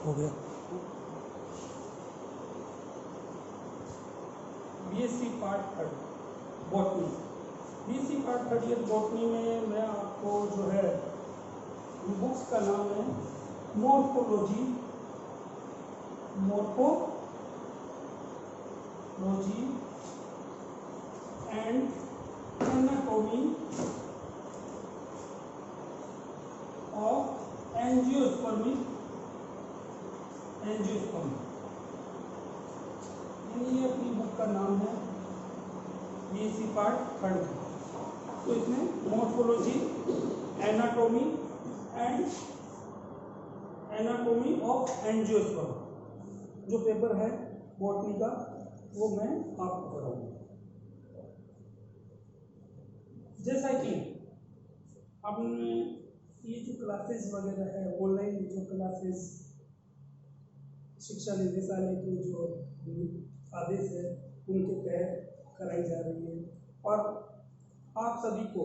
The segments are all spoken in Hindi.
हो गया। BSc part third botany. BSc part third year botany में मैं आपको जो है बुक्स का नाम है morphology and anatomy of angiosperm, ये अपनी बुक का नाम है बीएससी पार्ट थर्ड। तो इसमें morphology, anatomy and anatomy of angiosperm जो पेपर है बॉटनी का वो मैं आपको कराऊंगा। जैसा कि आपने ये जो क्लासेस वगैरह है ऑनलाइन जो क्लासेस शिक्षा निदेशालय के जो आदेश है उनके तहत कराई जा रही है, और आप सभी को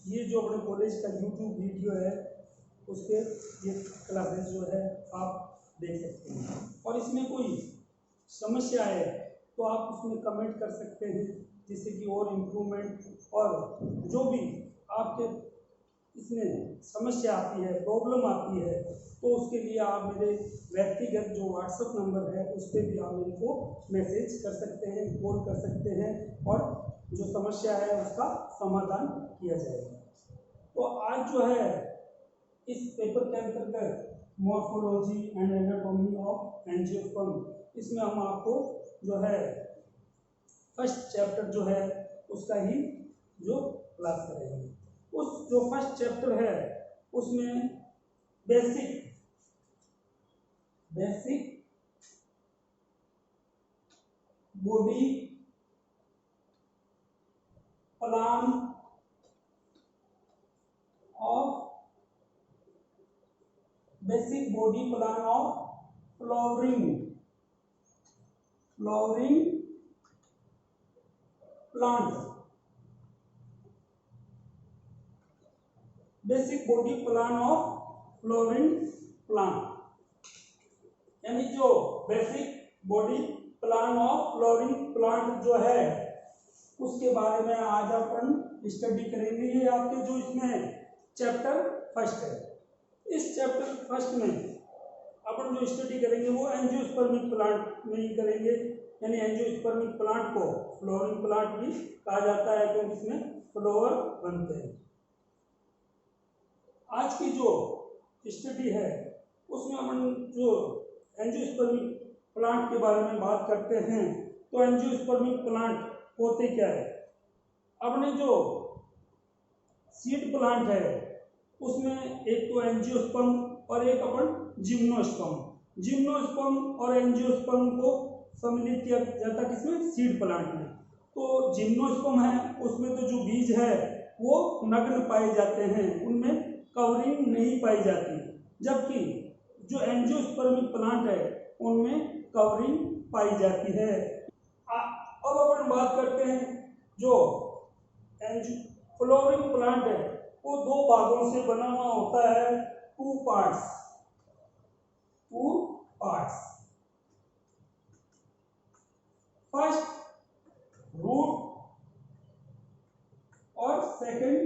ये जो अपने कॉलेज का यूट्यूब वीडियो है उस पर ये क्लासेस जो है आप देख सकते हैं। और इसमें कोई समस्या है तो आप उसमें कमेंट कर सकते हैं जिससे कि और इम्प्रूवमेंट, और जो भी आपके इसमें समस्या आती है, प्रॉब्लम आती है, तो उसके लिए आप मेरे व्यक्तिगत जो व्हाट्सएप नंबर है उस पर भी आप मेरे को मैसेज कर सकते हैं, कॉल कर सकते हैं, और जो समस्या है उसका समाधान किया जाएगा। तो आज जो है इस पेपर के अंतर्गत morphology and anatomy of angiosperm, इसमें हम आपको जो है फर्स्ट चैप्टर जो है उसका ही जो क्लास करेंगे। उस जो फर्स्ट चैप्टर है उसमें basic body plan of flowering plant, basic body plan of flowering plant, यानी जो basic body plan of flowering plant जो है उसके बारे में आज अपन स्टडी करेंगे। ये आपके जो इसमें चैप्टर फर्स्ट है, इस चैप्टर फर्स्ट में अपन जो स्टडी करेंगे वो एंजियोस्पर्मिक प्लांट में ही करेंगे, यानी एंजियोस्पर्मिक प्लांट को फ्लावरिंग प्लांट भी कहा जाता है क्योंकि इसमें फ्लावर बनते हैं। आज की जो स्टडी है उसमें अपन जो एंजियोस्पर्मिक प्लांट के बारे में बात करते हैं। तो एंजियोस्पर्मिक प्लांट होते क्या है? अपने जो सीड प्लांट है उसमें एक तो एंजियोस्पर्म और एक अपन जिम्नोस्पर्म और एंजियोस्पर्म को सम्मिलित किया जाता है किसमें? सीड प्लांट में। तो जिम्नोस्पर्म है उसमें तो जो बीज है वो नग्न पाए जाते हैं, उनमें कवरिंग नहीं पाई जाती, जबकि जो एंजियोस्पर्मिक प्लांट है उनमें कवरिंग पाई जाती है। अब अपन बात करते हैं जो फ्लावरिंग प्लांट है वो दो भागों से बना हुआ होता है, टू पार्ट्स। फर्स्ट रूट और सेकंड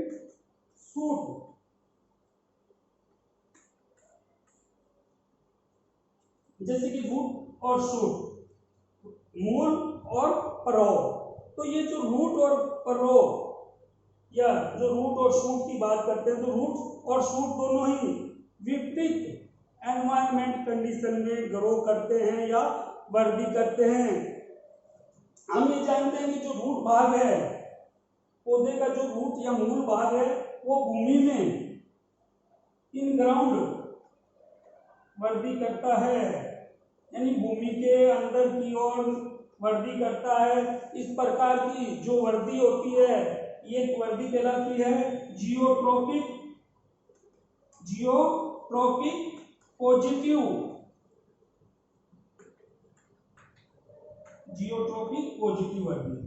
शूट। जैसे कि रूट और शूट, मूल और पराग। तो ये जो रूट और पराग या जो रूट और शूट की बात करते हैं तो रूट और शूट दोनों ही विपरीत एनवायरमेंट कंडीशन में ग्रो करते हैं या वृद्धि करते हैं। हम ये जानते हैं कि जो रूट भाग है पौधे का, जो रूट या मूल भाग है वो भूमि में इन ग्राउंड वृद्धि करता है, यानी भूमि के अंदर की ओर वृद्धि करता है। इस प्रकार की जो वृद्धि होती है ये वृद्धि कहलाती है जियोट्रोपिक पॉजिटिव वृद्धि।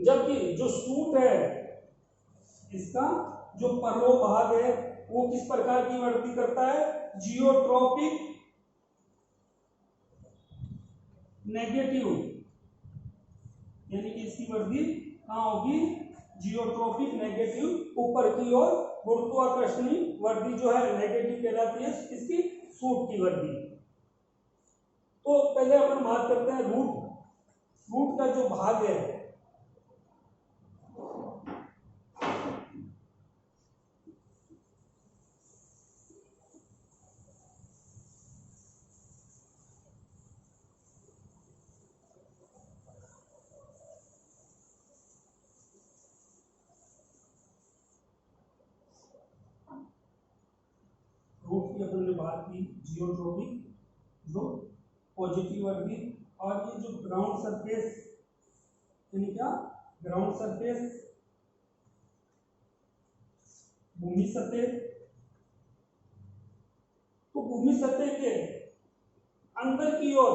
जबकि जो शूट है इसका जो पराग भाग है वो किस प्रकार की वृद्धि करता है? जियोट्रॉपिक नेगेटिव, यानी कि इसकी वृद्धि कहाँ होगी? जियोट्रॉपिक नेगेटिव, ऊपर की ओर गुरुत्वाकर्षणी वृद्धि जो है नेगेटिव कहलाती है, इसकी सूट की वृद्धि। तो पहले अपन बात करते हैं रूट का जो भाग है, रूट की अपन ने बात की, जियोट्रॉपिक जो पॉजिटिव वृद्धि, और ये जो ग्राउंड सरफेस, यानी क्या? ग्राउंड सरफेस, भूमि सतह। तो भूमि सतह के अंदर की ओर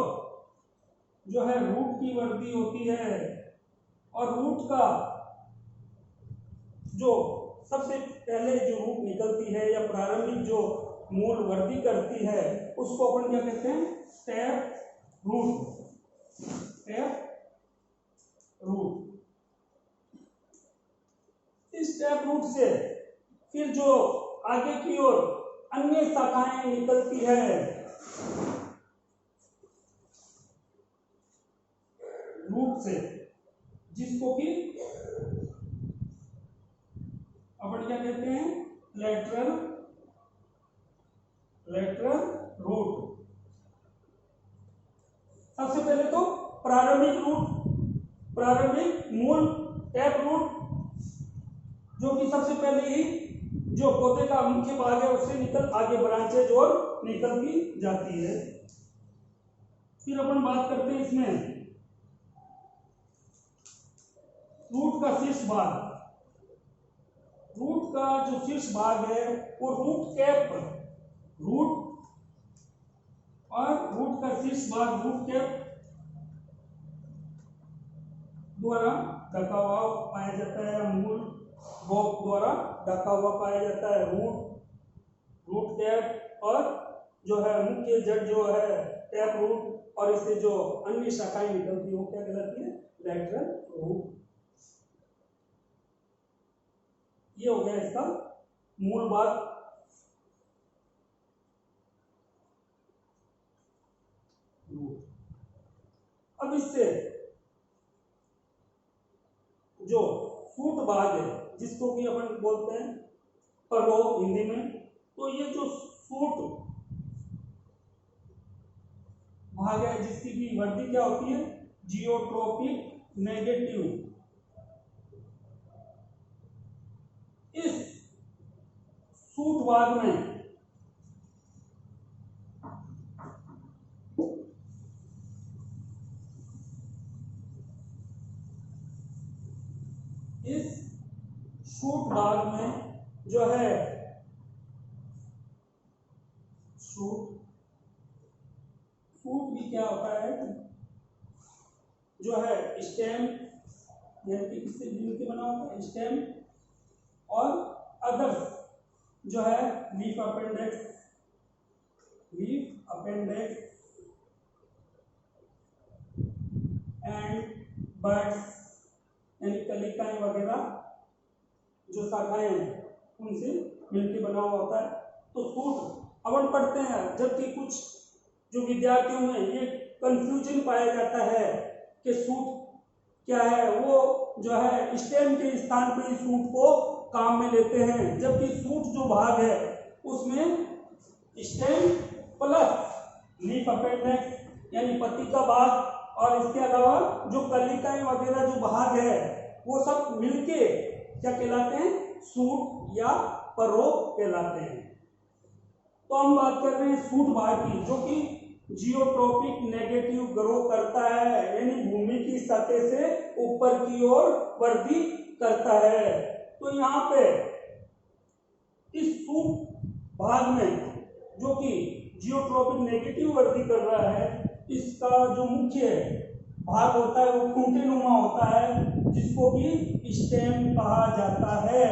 जो है रूट की वृद्धि होती है, और रूट का जो सबसे पहले जो रूट निकलती है या प्रारंभिक जो मूल वृद्धि करती है, उसको अपन क्या कहते हैं? Tap root. Tap root. इस टैप रूट से फिर जो आगे की ओर अन्य शाखाएं निकलती है, रूट से, जिसको कि अपन क्या कहते हैं? Lateral root. सबसे पहले तो प्रारंभिक मूल टैप रूट, जो कि सबसे पहले ही जो पौधे का मुख्य भाग है उससे निकल आगे ब्रांचेज और निकलती जाती है। फिर अपन बात करते हैं इसमें रूट का शीर्ष भाग। रूट का जो शीर्ष भाग है वो रूट कैप, रूट का शीर्ष भाग रूट कैप द्वारा ढका हुआ पाया जाता है, मूल बॉब द्वारा ढका हुआ पाया जाता है। रूट कैप और जो है मुख्य जड़ जो है टैप रूट, और इससे जो अन्य शाखाएं निकलती है वो क्या कहलाती है? Lateral root. ये हो गया इसका मूल भाग। अब इससे जो सूट भाग है, जिसको कि अपन बोलते हैं परो हिंदी में, तो ये जो सूट भाग है जिसकी की वृद्धि क्या होती है? Geotropic negative. इस सूट भाग में जो है सूट भी क्या होता है? जो है स्टेम, यानी कि किससे मिलकर बना होता है? स्टेम, और अदर्स जो है लीफ अपेंडेक्स एंड बर्ड्स, यानी कलिकाएं वगैरह जो शाखाएं हैं उनसे मिलकर बना हुआ होता है। तो सूट अपन पढ़ते हैं, जबकि कुछ जो विद्यार्थियों में ये कंफ्यूजन पाया जाता है कि सूट क्या है, वो जो है स्टेम के स्थान पर सूट को काम में लेते हैं, जबकि सूट जो भाग है उसमें स्टेम प्लस लीफ अपेंडेक्स यानी पत्ती का भाग, और इसके अलावा जो कलिकाएं वगैरह जो भाग है वो सब मिलके क्या कहलाते हैं? सूट या परो कहलाते हैं। तो हम बात कर रहे हैं सूट भाग की, जो कि जियोट्रॉपिक नेगेटिव ग्रो करता है, यानी भूमि की सतह से ऊपर की ओर वृद्धि करता है। तो यहाँ पे इस सूट भाग में जो कि जियोट्रॉपिक नेगेटिव वृद्धि कर रहा है, इसका जो मुख्य भाग होता है वो खूंटेनुमा होता है, जिसको कि स्टेम कहा जाता है।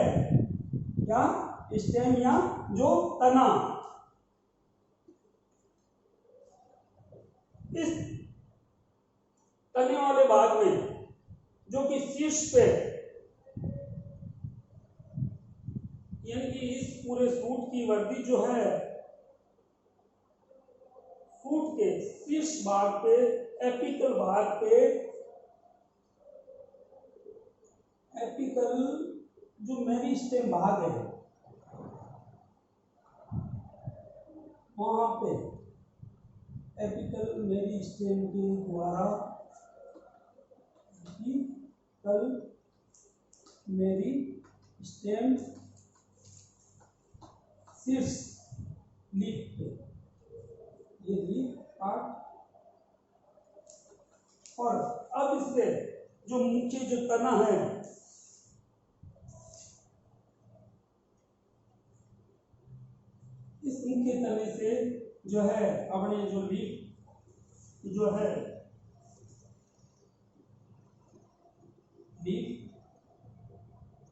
क्या? स्टेम या जो तना, इस तने वाले भाग में जो कि शीर्ष पे, यानी कि इस पूरे सूट की वर्दी जो है सूट के शीर्ष भाग पे, एपिकल भाग पे, एपिकल जो मेरिस्टेम भाग है वहां पे एपिकल मेरिस्टेम के द्वारा, एपिकल मेरिस्टेम शीर्ष लीफ पे, ये लीफ पार्ट, और अब इससे जो मुख्य जो तना है, इस मुख्य तने से जो है अपने जो लीफ जो है, लीफ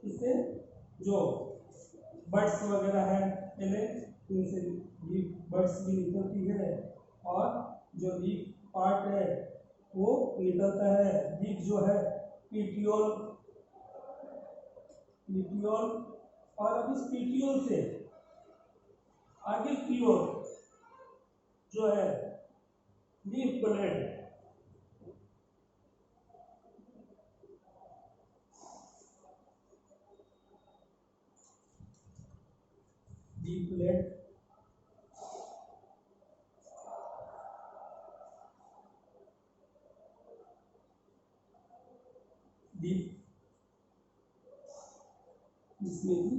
इससे जो बड्स वगैरह है पहले इनसे लीफ बड्स भी निकलती है, और जो लीफ पार्ट है वो निकलता है। लीफ जो है पीटियोल, पीटियोल, और अब इस पीटियोल से आगे की ओर जो है leaf blade, leaf blade leaf, इसमें भी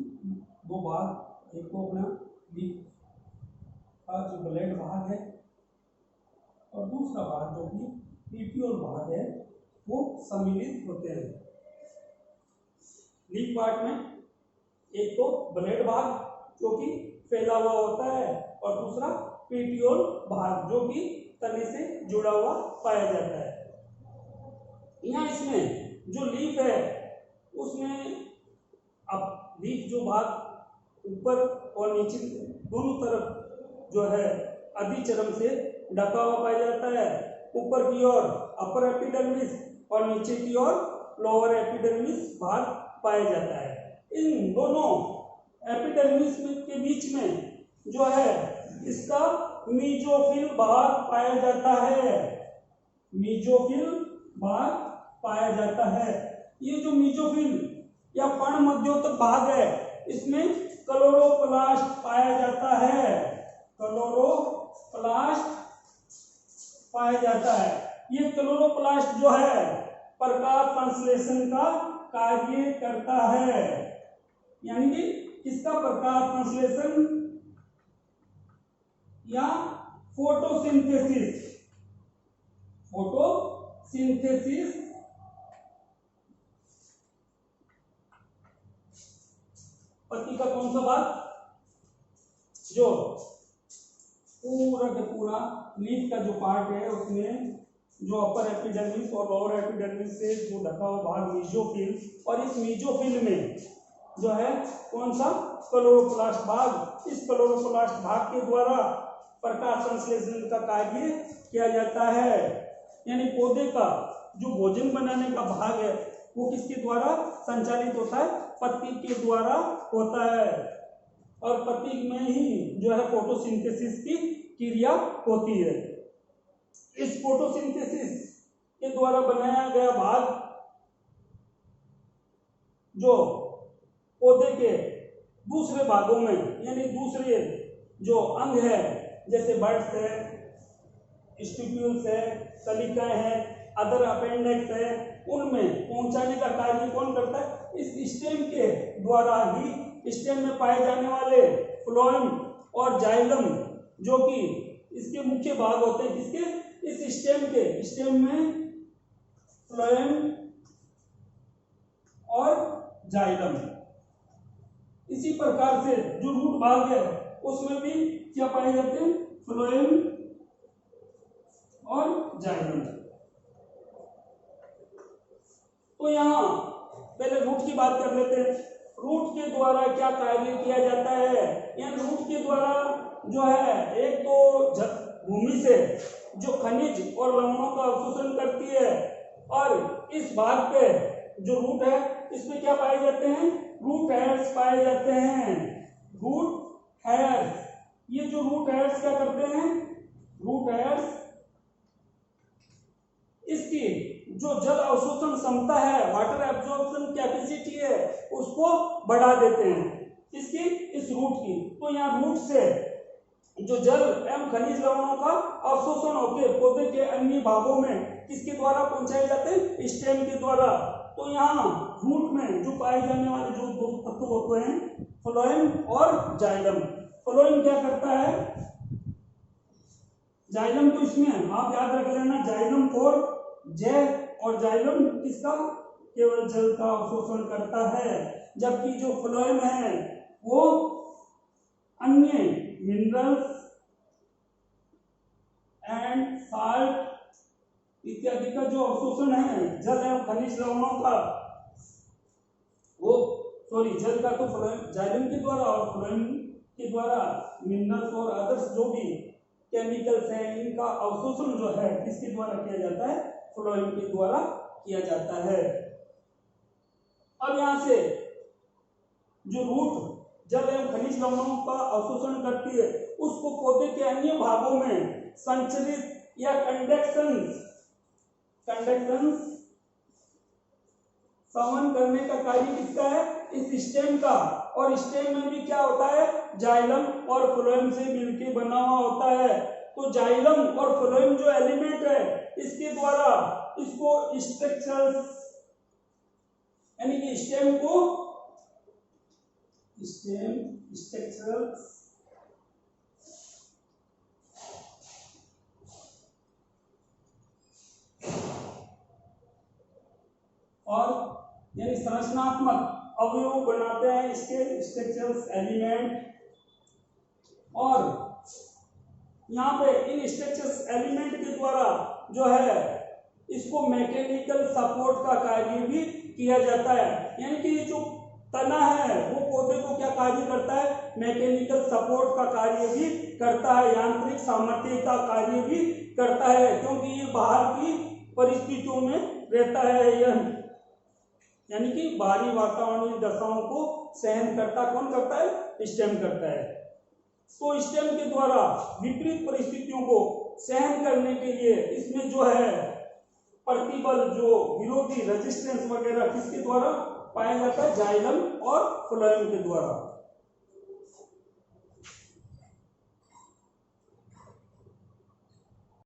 दो भाग, एक को अपना लीफ का जो ब्लेड भाग है और दूसरा भाग जो कि पीटियोल भाग है वो सम्मिलित होते हैं। लीफ पार्ट में एक तो ब्लेड भाग जो कि फैला हुआ होता है, और दूसरा पीटियोल भाग जो कि तने से जुड़ा हुआ पाया जाता है। यहाँ इसमें जो लीफ है उसमें अब लीफ जो भाग ऊपर और नीचे दोनों तरफ जो है अधिचर्म से ढका हुआ पाया जाता है। ऊपर की ओर अपर एपिडर्मिस और नीचे की ओर लोअर एपिडर्मिस भाग पाया जाता है। इन दोनों एपिडर्मिस के बीच में जो है इसका मीजोफिल भाग पाया जाता है, मीजोफिल भाग पाया जाता है। ये जो मीजोफिल या पर्ण मध्योतक भाग है इसमें क्लोरोप्लास्ट पाया जाता है, क्लोरोप्लास्ट पाया जाता है। ये क्लोरोप्लास्ट जो है प्रकाश संश्लेषण का कार्य करता है, यानी कि इसका प्रकाश संश्लेषण या फोटोसिंथेसिस, फोटोसिंथेसिस पत्ती का कौन सा भाग, जो पूरा का पूरा लीफ का जो पार्ट है उसमें जो अपर एपिडर्मिस और लोअर एपिडर्मिस से जो ढका हुआ भाग मीजोफिल, और इस मीजोफिल में जो है कौन सा क्लोरोप्लास्ट भाग, इस क्लोरोप्लास्ट भाग के द्वारा प्रकाश संश्लेषण का कार्य किया जाता है। यानी पौधे का जो भोजन बनाने का भाग है वो किसके द्वारा संचालित होता है, पत्ती के द्वारा होता है, और पत्ती में ही जो है फोटोसिंथेसिस की क्रिया होती है। इस फोटोसिंथेसिस के द्वारा बनाया गया भाग जो पौधे के दूसरे भागों में, यानी दूसरे जो अंग है जैसे बड्स है, स्टिप्यूल्स है, कलिकाएं है, अदर अपेंडिक्स है, उनमें पहुंचाने का कार्य कौन करता है, इस स्टेम के द्वारा ही। स्टेम में पाए जाने वाले फ्लोएम और जाइलम जो कि इसके मुख्य भाग होते हैं, किसके, इस स्टेम के, स्टेम में फ्लोएम और जाइलम। इसी प्रकार से जो रूट भाग है उसमें भी क्या पाए जाते हैं, फ्लोएम और जाइलम। तो यहां पहले रूट की बात कर लेते हैं। रूट के द्वारा क्या कार्य किया जाता है, या रूट के द्वारा जो है एक तो भूमि से जो खनिज और लवणों का अवशोषण करती है, और इस भाग पे जो रूट है इसमें क्या पाए जाते हैं, रूट हेयर्स पाए जाते हैं। रूट हेयर्स, ये जो रूट हेयर्स क्या करते हैं, रूट हेयर्स इसकी जो जल अवशोषण क्षमता है, वाटर एब्जॉर्प्शन कैपेसिटी है, उसको बढ़ा देते हैं, इसकी इस रूट की। तो यहाँ रूट से जो जल एवं खनिज लवणों का अवशोषण होकर पौधे के अन्य भागों में किसके द्वारा पहुंचाए जाते हैं, स्टेम के द्वारा। तो यहाँ रूट में जो पाए जाने वाले जो दो तत्व होते हैं, फ्लोएम और जाइलम। फ्लोएम क्या करता है, जाइलम तो इसमें आप याद रख लेना, जाइलम फॉर जैव, और जाइलम किसका, केवल जल का अवशोषण करता है, जबकि जो फ्लोएम है वो अन्य मिनरल्स एंड साल्ट इत्यादि का जो अवशोषण है, जल एवं खनिज लवणों का, वो जल का तो फ्लोएम जाइलम के द्वारा और फ्लोएम के द्वारा मिनरल्स और अदर्स जो भी केमिकल्स हैं, इनका अवशोषण जो है किसके द्वारा किया जाता है, फ्लोएम के द्वारा किया जाता है। अब यहां से जो रूट जल एवं खनिज लवणों का अवशोषण करती है, उसको पौधे के अन्य भागों में संचरित या कंडक्शन संवहन करने का कार्य किसका है, इस स्टेम का। और स्टेम में भी क्या होता है, जाइलम और फ्लोएम से मिलकर बना हुआ होता है। तो जाइलम और फ्लोएम जो एलिमेंट है, इसके द्वारा इसको स्ट्रक्चर्स, यानी कि स्टेम को स्ट्रक्चरल्स और यानी संरचनात्मक अवयव बनाते हैं इसके स्ट्रक्चरल्स एलिमेंट। और यहाँ पे इन स्ट्रक्चरल्स एलिमेंट के द्वारा जो है इसको मैकेनिकल सपोर्ट का कार्य भी किया जाता है, यानी कि जो तना है वो पौधे को क्या कार्य करता है, मैकेनिकल सपोर्ट का कार्य भी करता है, यांत्रिक सामर्थ्य का कार्य भी करता है, क्योंकि ये बाहर की परिस्थितियों में रहता है, यह यानी कि बाहरी वातावरणीय दशाओं को सहन करता कौन करता है, स्टेम करता है। तो स्टेम के द्वारा विपरीत परिस्थितियों को सहन करने के लिए इसमें जो है प्रतिबल, जो विरोधी रेजिस्टेंस वगैरह किसके द्वारा पाया जाता है, जाइलम और फ्लोएम के द्वारा।